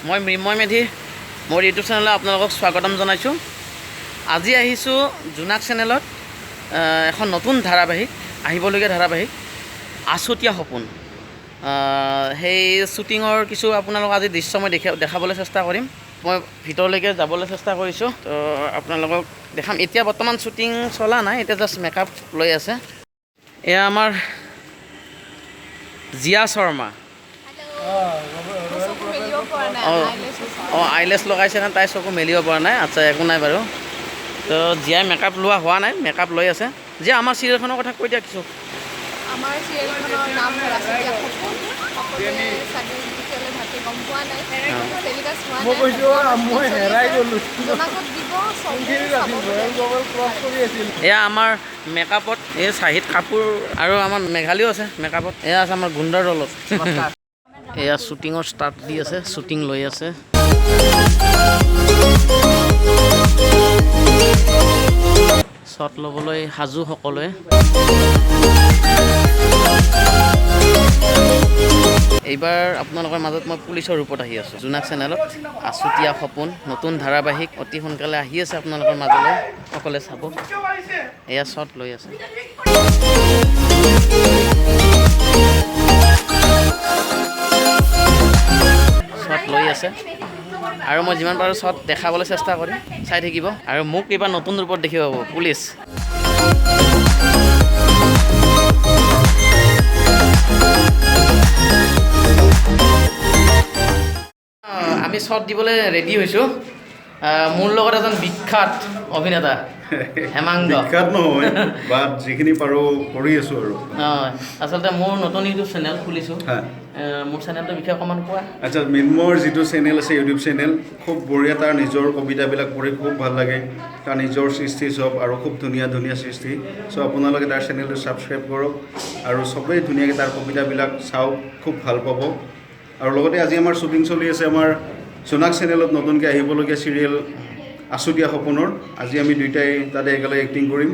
মই মৃন্ময় মেধি মোৰ ইউটিউব চেনেলত আপোনালোকক স্বাগতম জনাইছোঁ। আজি আহিছোঁ জোনাক চেনেলত এখন নতুন ধাৰাবাহিক আহিবলগীয়া ধাৰাবাহিক আছুতীয়া সপোন। সেই শ্বুটিঙৰ কিছু আপোনালোকক আজি দৃশ্য মই দেখাবলৈ চেষ্টা কৰিম। মই ভিতৰলৈকে যাবলৈ চেষ্টা কৰিছোঁ, তো আপোনালোকক দেখাম। এতিয়া বৰ্তমান শ্বুটিং চলা নাই, এতিয়া জাষ্ট মেকআপ লৈ আছে। এয়া আমাৰ জিয়া শৰ্মা। আইলেছ লগাইছে না, তাই চকু মেলিব পৰা নাই। আচ্ছা, একো নাই বাৰু। তো জিয়াই মেকআপ লোৱা হোৱা নাই, মেকআপ লৈ আছে। জিয়া, আমাৰ চিৰিয়েলখনৰ কথা কৈ দিয়া কিছু। আমাৰ চিৰিয়েলখনৰ নাম আছুতীয়া সপোন। সকলোৱে চাগে তেতিয়ালৈ ভালকৈ গম পোৱা নাই, টেলিকাষ্ট হোৱা নাই। জোনাকত দিব, এয়া আমাৰ মেকআপত এই চাহিদ কাপুৰ আৰু আমাৰ মেঘালীও আছে মেকআপত। এয়া আছে আমাৰ গুণ্ডাৰ দলত। এয়া শ্বুটিঙৰ ষ্টাৰ্ট দি আছে, শ্বুটিং লৈ আছে। শ্বট ল'বলৈ সাজু সকলোৱে। এইবাৰ আপোনালোকৰ মাজত মই পুলিচৰ ৰূপত আহি আছোঁ। জোনাক চেনেলত আছুতীয়া সপোন নতুন ধাৰাবাহিক অতি সোনকালে আহি আছে আপোনালোকৰ মাজলৈ, সকলোৱে চাব। এয়া শ্বট লৈ আছে। শ্বট লৈ আছে আৰু মই যিমান পাৰোঁ শ্বট দেখাবলৈ চেষ্টা কৰিম, চাই থাকিব। আৰু মোক এইবাৰ নতুন ৰূপত দেখি পাব, পুলিচ। আমি শ্বট দিবলৈ ৰেডি হৈছোঁ। মোৰ লগত এজন বিখ্যাত অভিনেতা হেমাংগ। বিখ্যাত নহয়, বাট যিখিনি পাৰোঁ কৰি আছোঁ আৰু। আচলতে মোৰ নতুন ইউটিউব চেনেল খুলিছোঁ। মোৰ চেনেলটোৰ বিষয়ে অকণমান কোৱা। আচ্ছা, মৃন্ময়ৰ যিটো চেনেল আছে, ইউটিউব চেনেল, খুব বঢ়িয়া। তাৰ নিজৰ কবিতাবিলাক পঢ়ি খুব ভাল লাগে। তাৰ নিজৰ সৃষ্টি চব, আৰু খুব ধুনীয়া ধুনীয়া সৃষ্টি। চ' আপোনালোকে তাৰ চেনেলটো ছাবস্ক্ৰাইব কৰক আৰু চবেই ধুনীয়াকৈ তাৰ কবিতাবিলাক চাওক, খুব ভাল পাব। আৰু লগতে আজি আমাৰ শ্বুটিং চলি আছে আমাৰ জোনাক চেনেলত নতুনকৈ আহিবলগীয়া চিৰিয়েল আছুতীয়া সপোনৰ। আজি আমি দুয়োটাই তাতে একেলগে এক্টিং কৰিম।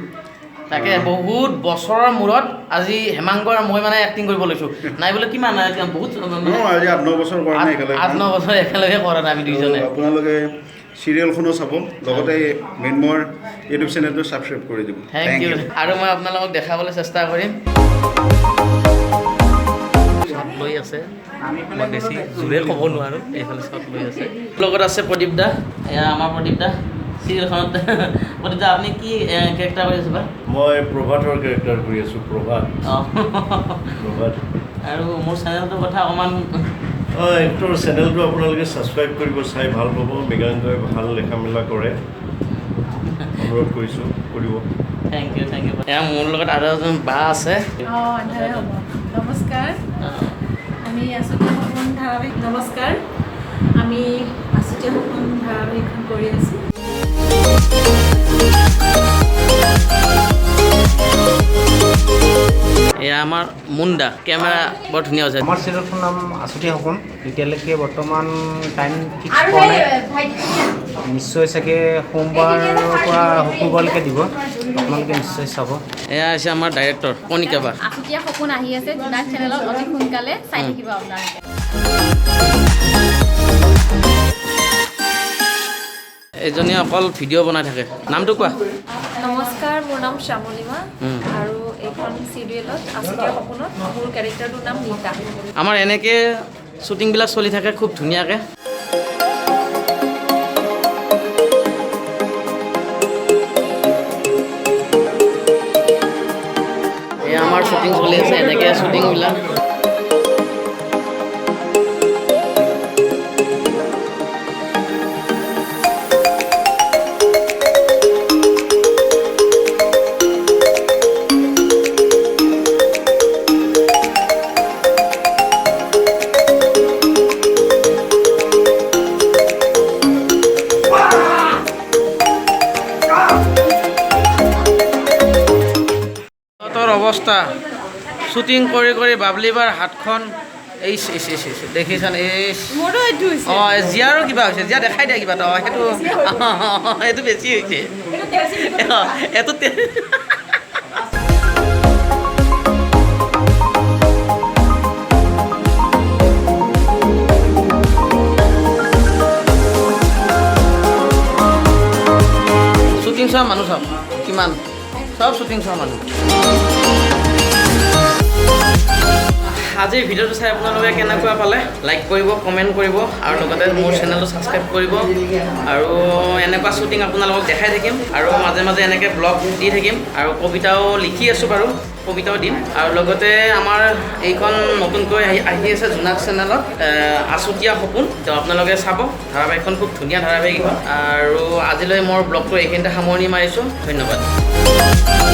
তাকে বহুত বছৰৰ মূৰত আজি হেমাংগ আৰু মই মানে এক্টিং কৰিব লৈছোঁ। নাই বোলে কিমান বহুত আজি 8-9 বছৰ কৰা নাই একেলগে। 8-9 বছৰ একেলগে কৰা নাই আমি দুইজনে। আপোনালোকে চিৰিয়েলখনো চাব, লগতে মৃন্ময়ৰ ইউটিউব চেনেলটো ছাবস্ক্ৰাইব কৰি দিব। Thank you. আৰু মই আপোনালোকক দেখাবলৈ চেষ্টা কৰিম। শ্বট লৈ আছে, মই বেছি জোৰে ক'ব নোৱাৰোঁ। এইফালে শ্বট লৈ আছে। লগত আছে প্ৰদীপ দা। এয়া আমাৰ প্ৰদীপ দা চিৰিয়েলখনত। প্ৰদীপ দা, আপুনি কি কেৰেক্টাৰ কৰি আছে বা? মই প্ৰভাতৰ কেৰেক্টাৰ কৰি আছোঁ। প্ৰভাত। আৰু মোৰ চেনেলটোৰ কথা অকণমান। এক্টৰ চেনেলটো আপোনালোকে ছাবস্ক্ৰাইব কৰিব, চাই ভাল পাব। মৃগাংকই ভাল লেখা মেলা কৰে, অনুৰোধ কৰিছোঁ, কৰিব। Thank you, thank you. এয়া মোৰ লগত আৰু এজন বা আছে। নমস্কাৰ, আমি আছুতীয়া সপোন ধাৰাবাহিক। নমস্কাৰ, আমি আছুতীয়া সপোন ধাৰাবাহিকখন কৰি আছোঁ। এয়া আমাৰ মুণ্ডা। কেমেৰা বৰ ধুনীয়া হৈছে। আমাৰ চিৰিয়েলখনৰ নাম আছুতীয়া সপোন। এতিয়ালৈকে বৰ্তমান টাইম ফিক্স কৰা নাই, নিশ্চয় চাগে সোমবাৰৰ পৰা শুক্ৰবাৰলৈকে দিব, আপোনালোকে নিশ্চয় চাব। এয়া হৈছে আমাৰ ডাইৰেক্টৰ কণিকা বা। আছুতীয়া সপোন আহি আছে জোনাক চেনেলত, অতি সোনকালে চাই থাকিব আপোনালোকে। এজনী অকল ভিডিঅ' বনাই থাকে। নামটো কোৱা। নমস্কাৰ, মোৰ নাম শ্যামলিমা আৰু এইখন চিৰিয়েলত আছুতীয়া সপোনত মোৰ কেৰেক্টাৰটোৰ নাম নীতা। আমাৰ এনেকৈ শ্বুটিংবিলাক চলি থাকে খুব ধুনীয়াকৈ। এয়া আমাৰ শ্বুটিং চলি আছে, এনেকৈ শ্বুটিংবিলাক। অৱস্থা শ্বুটিং কৰি কৰি বাবলিবাৰ হাতখন এই দেখিছানে? এই জিয়াৰো কিবা হৈছে। জিয়া দেখাই দিয়া কিবা এটা। সেইটো বেছি হৈছে। এইটো চোৱা মানুহ চাওক কিমান চব শ্বুটিং চোৱা মানুহ আজিৰ ভিডিঅ'টো চাই আপোনালোকে কেনেকুৱা পালে লাইক কৰিব কমেণ্ট কৰিব আৰু লগতে মোৰ চেনেলটো ছাবস্ক্ৰাইব কৰিব আৰু এনেকুৱা শ্বুটিং আপোনালোকক দেখাই থাকিম আৰু মাজে মাজে এনেকৈ ব্লগ দি থাকিম আৰু কবিতাও লিখি আছোঁ বাৰু কবিতাও দিম আৰু লগতে আমাৰ এইখন নতুনকৈ আহি আছে জোনাক চেনেলত আছুতীয়া সপোন তো আপোনালোকে চাব ধাৰাবাহিকখন খুব ধুনীয়া ধাৰাবাহিক আৰু আজিলৈ মোৰ ব্লগটো এইখিনিতে সামৰণি মাৰিছোঁ ধন্যবাদ